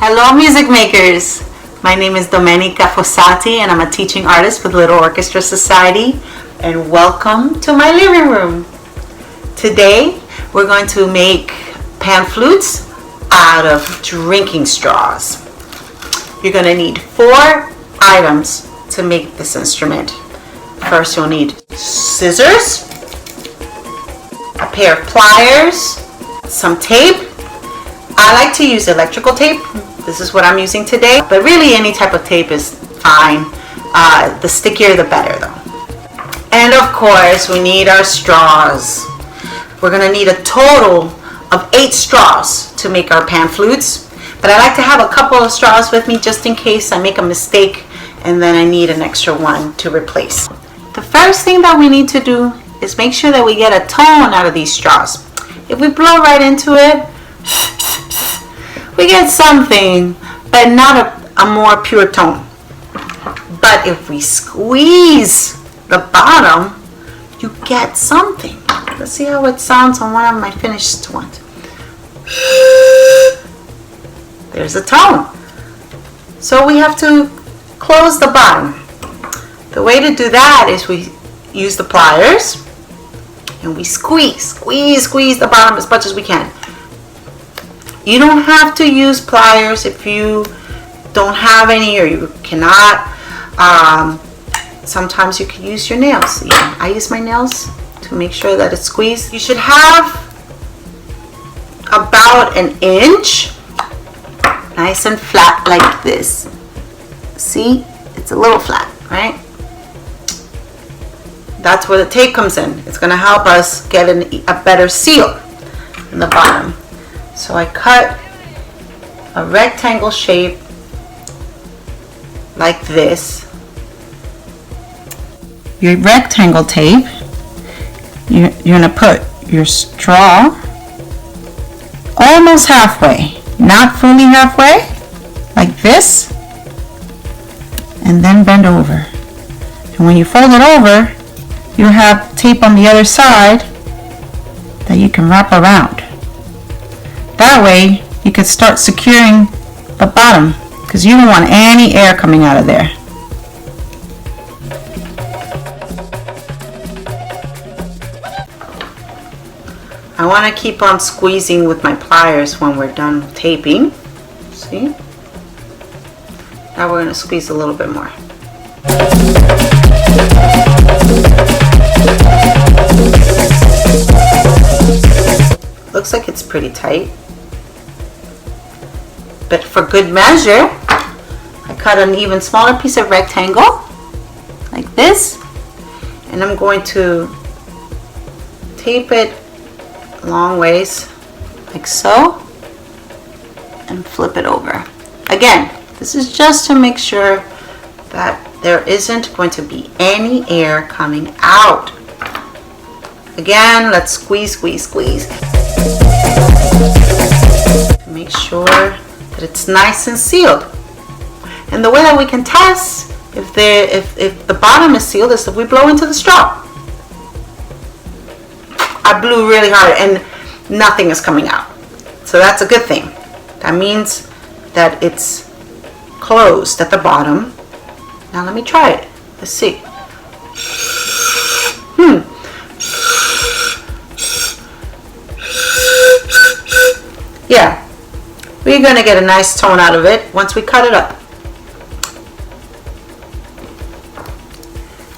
Hello music makers! My name is Domenica Fossati and I'm a teaching artist with Little Orchestra Society, and welcome to my living room. Today we're going to make pan flutes out of drinking straws. You're going to need 4 items to make this instrument. First you'll need scissors, a pair of pliers, some tape. I like to use electrical tape. This is what I'm using today, but really any type of tape is fine. The stickier the better though. And of course we need our straws. We're gonna need a total of 8 straws to make our pan flutes, but I like to have a couple of straws with me just in case I make a mistake and then I need an extra one to replace. The first thing that we need to do is make sure that we get a tone out of these straws. If we blow right into it, we get something, but not a more pure tone. But if we squeeze the bottom, you get something. Let's see how it sounds on one of my finished ones. There's a tone. So we have to close the bottom. The way to do that is we use the pliers and we squeeze the bottom as much as we can. You don't have to use pliers if you don't have any or you cannot. Sometimes you can use your nails. Yeah, I use my nails to make sure that it's squeezed. You should have about an inch, nice and flat like this. See, it's a little flat, right? That's where the tape comes in. It's going to help us get a better seal in the bottom. So I cut a rectangle shape like this. Your rectangle tape, you're going to put your straw almost halfway, not fully halfway, like this, and then bend over. And when you fold it over, you'll have tape on the other side that you can wrap around. That way you can start securing the bottom because you don't want any air coming out of there. I want to keep on squeezing with my pliers when we're done taping. See? Now we're going to squeeze a little bit more. Looks like it's pretty tight. But for good measure, I cut an even smaller piece of rectangle like this, and I'm going to tape it long ways like so and flip it over. Again, this is just to make sure that there isn't going to be any air coming out. Again, let's squeeze. Make sure that it's nice and sealed. And the way that we can test if the bottom is sealed is if we blow into the straw. I blew really hard and nothing is coming out. So that's a good thing. That means that it's closed at the bottom. Now let me try it. Let's see. Yeah, we're going to get a nice tone out of it once we cut it up.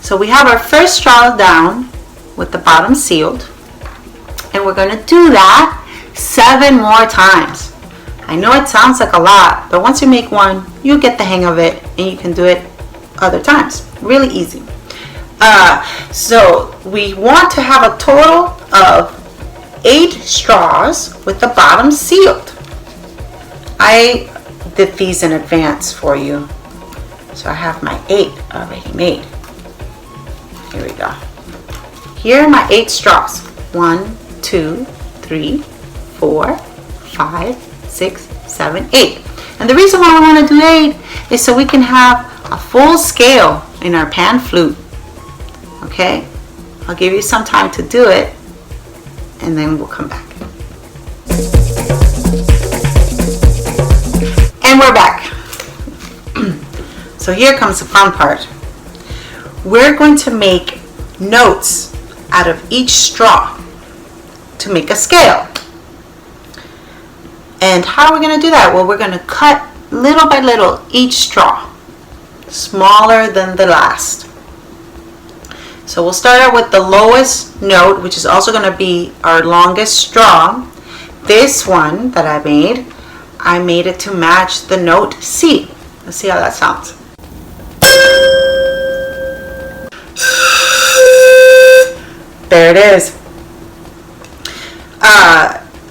So we have our first straw down with the bottom sealed, and we're going to do that 7 more times. I know it sounds like a lot, but once you make one, you get the hang of it and you can do it other times. Really easy. So we want to have a total of 8 straws with the bottom sealed. I did these in advance for you, so I have my 8 already made. Here we go. Here are my 8 straws. 1, 2, 3, 4, 5, 6, 7, 8. And the reason why I want to do 8 is so we can have a full scale in our pan flute. Okay? I'll give you some time to do it, and then we'll come back. And we're back. So here comes the fun part. We're going to make notes out of each straw to make a scale. And how are we going to do that? Well, we're going to cut little by little each straw, smaller than the last. So we'll start out with the lowest note, which is also going to be our longest straw. This one that I made it to match the note C. Let's see how that sounds. There it is.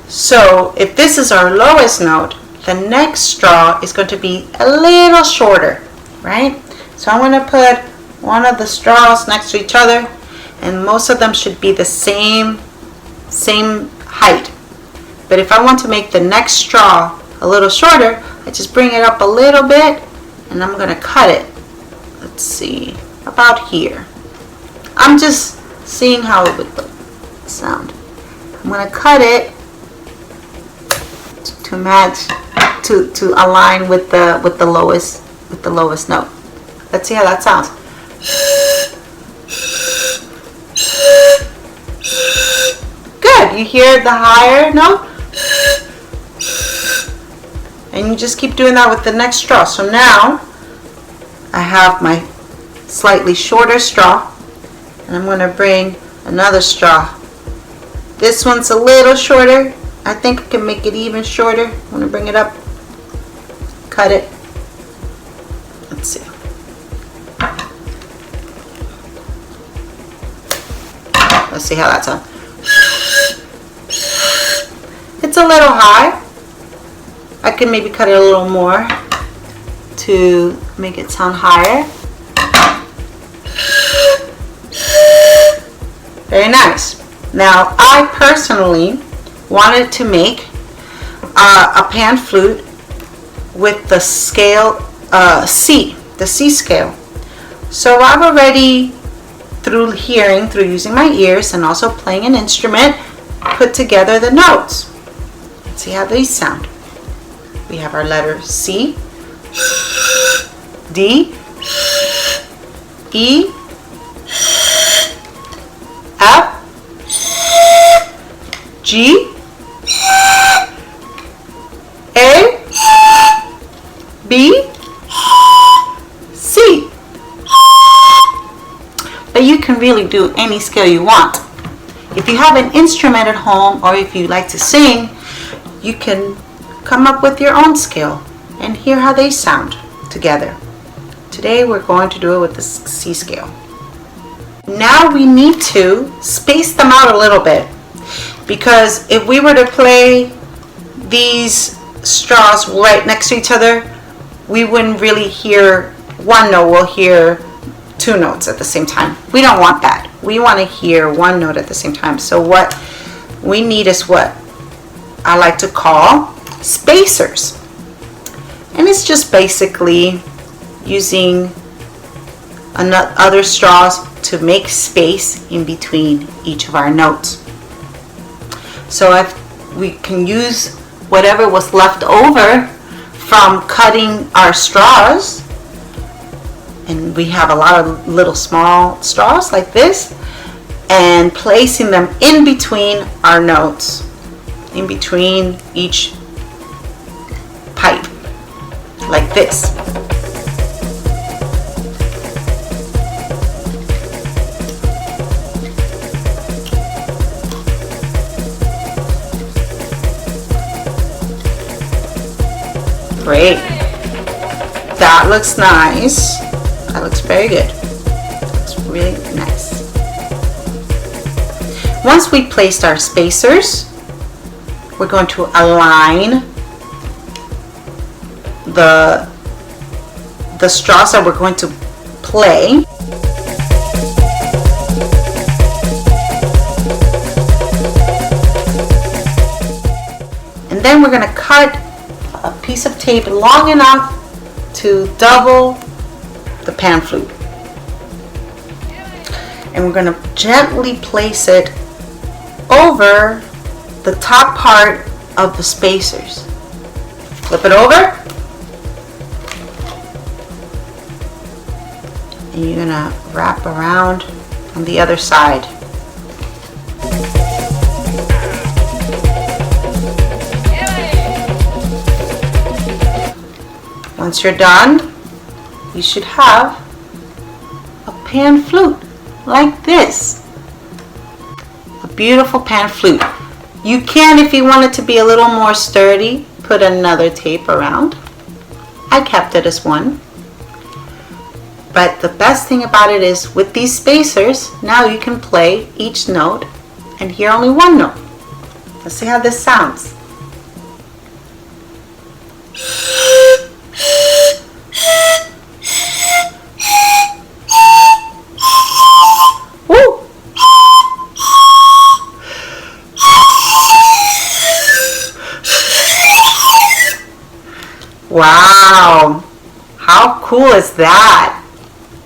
So if this is our lowest note, the next straw is going to be a little shorter, right? So I'm going to put one of the straws next to each other, and most of them should be the same height. But if I want to make the next straw a little shorter, I just bring it up a little bit and I'm going to cut it. Let's see, about here. I'm just seeing how it would sound. I'm going to cut it to match, to align with the lowest note. Let's see how that sounds. Good. You hear the higher note? And you just keep doing that with the next straw. So now I have my slightly shorter straw, and I'm going to bring another straw. This one's a little shorter. I think I can make it even shorter. I'm going to bring it up, cut it. Let's see. Let's see how that sounds. It's a little high. I can maybe cut it a little more to make it sound higher. Very nice. Now, I personally wanted to make a pan flute with the scale C, the C scale. So I've already, through using my ears and also playing an instrument, put together the notes. Let's see how these sound. We have our letter C, D, E, F, G, A, B, C. But you can really do any scale you want. If you have an instrument at home, or if you like to sing, you can come up with your own scale and hear how they sound together. Today we're going to do it with the C scale. Now we need to space them out a little bit, because if we were to play these straws right next to each other, we wouldn't really hear one note. We'll hear two notes at the same time. We don't want that. We want to hear one note at the same time. So what we need is what I like to call spacers. And it's just basically using other straws to make space in between each of our notes. So if we can use whatever was left over from cutting our straws, and we have a lot of little small straws like this, and placing them in between our notes, in between each pipe, like this. Great. That looks nice. That looks very good. Looks really nice. Once we placed our spacers, we're going to align the straws that we're going to play. And then we're going to cut a piece of tape long enough to double the pan flute. And we're going to gently place it over the top part of the spacers. Flip it over and you're gonna wrap around on the other side. Once you're done, you should have a pan flute like this. A beautiful pan flute. You can, if you want it to be a little more sturdy, put another tape around. I kept it as one. But the best thing about it is with these spacers, now you can play each note and hear only one note. Let's see how this sounds. Woo! Wow! How cool is that?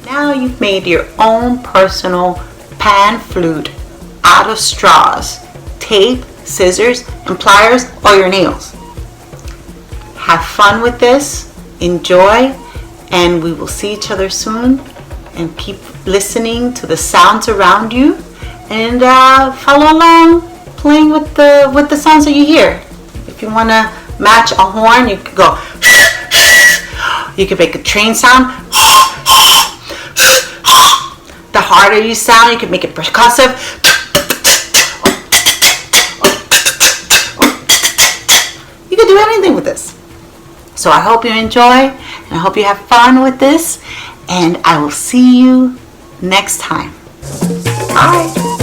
Now you've made your own personal pan flute out of straws, tape, scissors, and pliers, or your nails. Have fun with this, enjoy, and we will see each other soon. And keep listening to the sounds around you, and follow along playing with the sounds that you hear. If you want to match a horn, you could go. You could make a train sound. The harder you sound, you can make it percussive. You can do anything with this. So I hope you enjoy, and I hope you have fun with this, and I will see you next time. Bye.